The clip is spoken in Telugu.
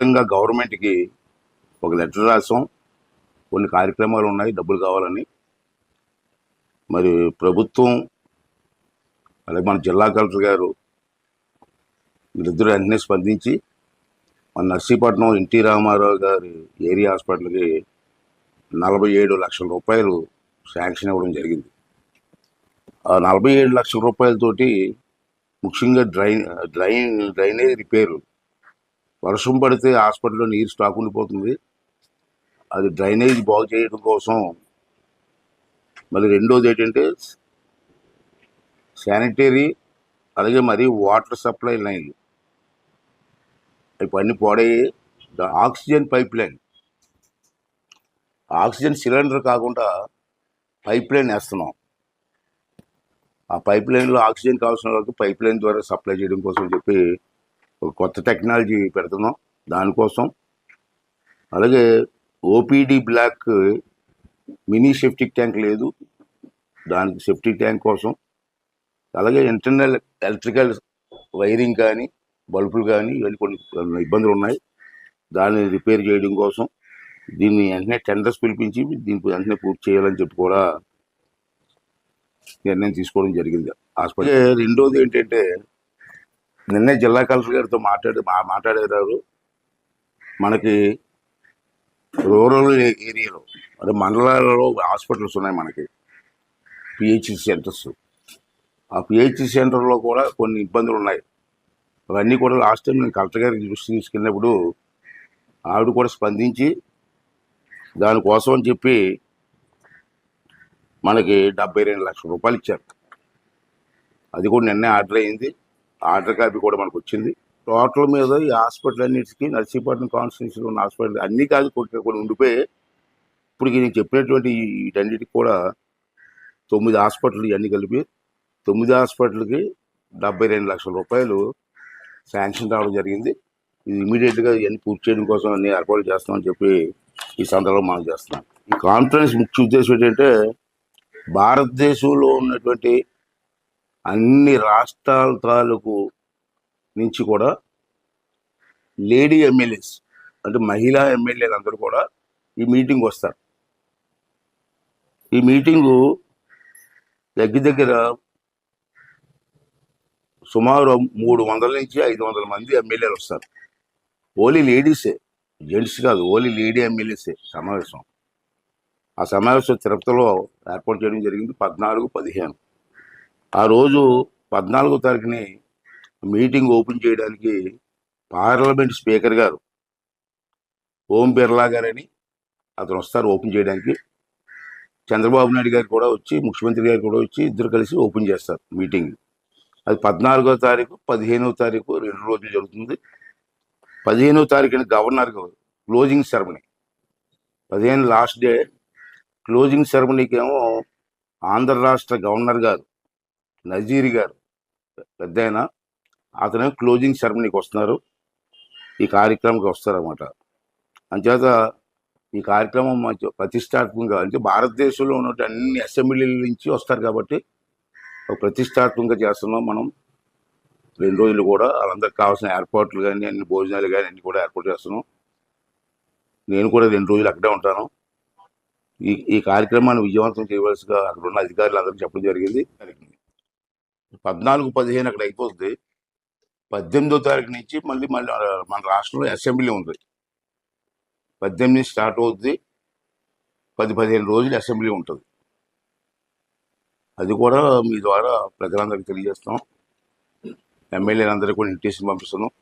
ముఖ్యంగా గవర్నమెంట్కి ఒక లెటర్ రాసాం. కొన్ని కార్యక్రమాలు ఉన్నాయి, డబ్బులు కావాలని. మరి ప్రభుత్వం అలాగే మన జిల్లా కలెక్టర్ గారు వీళ్ళిద్దరూ వెంటనే స్పందించి మన నర్సీపట్నం ఎన్టీ రామారావు గారి ఏరియా హాస్పిటల్కి 47 లక్షల రూపాయలు శాంక్షన్ ఇవ్వడం జరిగింది. ఆ 47 లక్షల రూపాయలతోటి ముఖ్యంగా డ్రైనేజ్ రిపేరు. వర్షం పడితే హాస్పిటల్లో నీరు స్టాక్ ఉండిపోతుంది. అది డ్రైనేజ్ బాగు చేయడం కోసం. మళ్ళీ రెండోది ఏంటంటే శానిటరీ, అలాగే మరి వాటర్ సప్లై లైన్లు ఇవన్నీ పాడయ్యి. Oxygen pipe line, oxygen cylinder కాకుండా పైప్ లైన్ వేస్తున్నాం. ఆ పైప్ లైన్లో ఆక్సిజన్ కావాల్సిన వాళ్ళకి పైప్ లైన్ ద్వారా సప్లై చేయడం కోసం చెప్పి ఒక కొత్త టెక్నాలజీ పెడుతున్నాం దానికోసం. అలాగే OPD block mini septic tank లేదు, దానికి సెప్టిక్ ట్యాంక్ కోసం. అలాగే ఇంటర్నల్ ఎలక్ట్రికల్ వైరింగ్ కానీ బల్బులు కానీ ఇవన్నీ కొన్ని ఇబ్బందులు ఉన్నాయి, దాన్ని రిపేర్ చేయడం కోసం దీన్ని వెంటనే టెండర్స్ పిలిపించి దీనికి వెంటనే పూర్తి చేయాలని చెప్పి కూడా నిర్ణయం తీసుకోవడం జరిగింది హాస్పిటల్. రెండోది ఏంటంటే నిన్నే జిల్లా కలెక్టర్ గారితో మాట్లాడారు. మనకి రూరల్ ఏరియాలో అంటే మండలాలలో హాస్పిటల్స్ ఉన్నాయి మనకి, పిహెచ్సి సెంటర్స్. ఆ పిహెచ్సి సెంటర్లో కూడా కొన్ని ఇబ్బందులు ఉన్నాయి. అవన్నీ కూడా లాస్ట్ టైం నేను కలెక్టర్ గారికి దృష్టి తీసుకెళ్ళినప్పుడు ఆవిడ కూడా స్పందించి దానికోసం అని చెప్పి మనకి 72 లక్షల రూపాయలు ఇచ్చారు. అది కూడా నిన్నే ఆర్డర్ అయింది. ఆర్డర్ కాపీ కూడా మనకు వచ్చింది. టోటల్ మీద ఈ హాస్పిటల్ అన్నిటికీ నర్సీపట్నం కాన్స్టిట్యూన్సీలో ఉన్న హాస్పిటల్ అన్నీ కాదు, కొన్ని ఉండిపోయి ఇప్పుడు నేను చెప్పినటువంటి వీటన్నిటికి కూడా 9 హాస్పిటల్ ఇవన్నీ కలిపి 9 హాస్పిటల్కి 72 లక్షల రూపాయలు శాంక్షన్ రావడం జరిగింది. ఇది ఇమీడియట్గా ఇవన్నీ పూర్తి చేయడం కోసం అన్ని ఏర్పాటు చేస్తామని చెప్పి ఈ సందర్భంలో మనం చేస్తున్నాం. ఈ కాన్ఫరెన్స్ ముఖ్య ఉద్దేశం ఏంటంటే భారతదేశంలో ఉన్నటువంటి అన్ని రాష్ట్రాల తాలూకు నుంచి కూడా లేడీ ఎమ్మెల్యేస్ అంటే మహిళా ఎమ్మెల్యేలు అందరూ కూడా ఈ మీటింగ్ వస్తారు. ఈ మీటింగు దగ్గర సుమారు 300 నుంచి 500 మంది ఎమ్మెల్యేలు వస్తారు. ఓన్లీ లేడీసే, జెంట్స్ కాదు, ఓన్లీ లేడీ ఎమ్మెల్యేసే సమావేశం. ఆ సమావేశం తిరుపతిలో ఏర్పాటు చేయడం జరిగింది 14, 15. ఆ రోజు 14వ తారీఖుని మీటింగ్ ఓపెన్ చేయడానికి పార్లమెంట్ స్పీకర్ గారు ఓం బిర్లా గారని అతను వస్తారు ఓపెన్ చేయడానికి. చంద్రబాబు నాయుడు గారు కూడా వచ్చి, ముఖ్యమంత్రి గారు కూడా వచ్చి ఇద్దరు కలిసి ఓపెన్ చేస్తారు మీటింగ్. అది 14వ తారీఖు, 15వ తారీఖు 2 రోజులు జరుగుతుంది. 15వ తారీఖున governor closing ceremony, 15 last day. Closing సెరమనీకి ఏమో ఆంధ్ర రాష్ట్ర గవర్నర్ గారు నజీర్ గారు పెద్ద ఆయన, అతను క్లోజింగ్ సెరమనీకి వస్తున్నారు, ఈ కార్యక్రమానికి వస్తారన్నమాట. అంచేత ఈ కార్యక్రమం ప్రతిష్టాత్మకంగా అంటే భారతదేశంలో ఉన్న అన్ని అసెంబ్లీల నుంచి వస్తారు కాబట్టి ప్రతిష్టాత్మకంగా చేస్తున్నాం మనం. 2 రోజులు కూడా వాళ్ళందరికి కావాల్సిన ఏర్పాట్లు కానీ అన్ని భోజనాలు కానీ అన్ని కూడా ఏర్పాటు చేస్తున్నాం. నేను కూడా 2 రోజులు అక్కడే ఉంటాను. ఈ కార్యక్రమాన్ని విజయవంతం చేయవలసిగా అక్కడ ఉన్న అధికారులు అందరికీ చెప్పడం జరిగింది. 14, 15 అక్కడ అయిపోతుంది. 18వ తారీఖు నుంచి మళ్ళీ మన రాష్ట్రంలో అసెంబ్లీ ఉంది. 18 స్టార్ట్ అవుతుంది, 10-15 రోజులు అసెంబ్లీ ఉంటుంది. అది కూడా మీ ద్వారా ప్రజలందరికీ తెలియజేస్తాం. ఎమ్మెల్యేలందరికీ కూడా ఇన్విటేషన్ పంపిస్తున్నాం.